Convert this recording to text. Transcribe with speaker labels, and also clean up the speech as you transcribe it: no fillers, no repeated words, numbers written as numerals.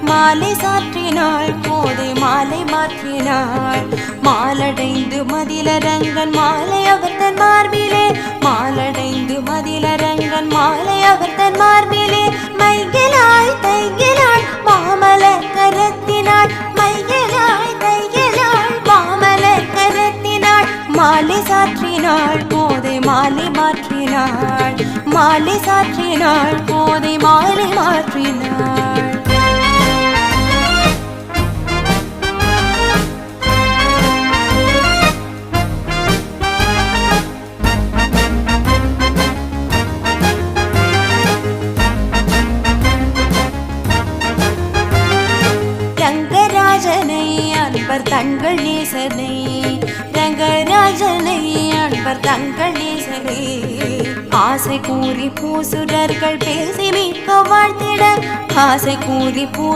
Speaker 1: மாலை சாற்றினாள் கோதை மாலை மாற்றினாள் மாலடைந்து மதிலரங்கன் மாலை அவர் தன் மார்பிலே மாலடைந்து மதிலரங்கன் மாலை அவர் தன் மார்பிலே மையலாய் தையலாள் மாமலர் கரத்தினாள் மையலாய் தையலாள் மாமலர் கரத்தினாள் மாலை சாற்றினாள் கோதை மாலை மாற்றினாள் மாலை சாற்றினாள் கோதை மாலை மாற்றினாள் ரங்கராஜனை அன்பர் தங்கள் நேசனை ரங்கராஜனை அன்பர் தங்கள் நேசனை ஆசை கூறி பூசுரர்கள் பேசி மீட்க வாழ்த்திட ஆசை கூறி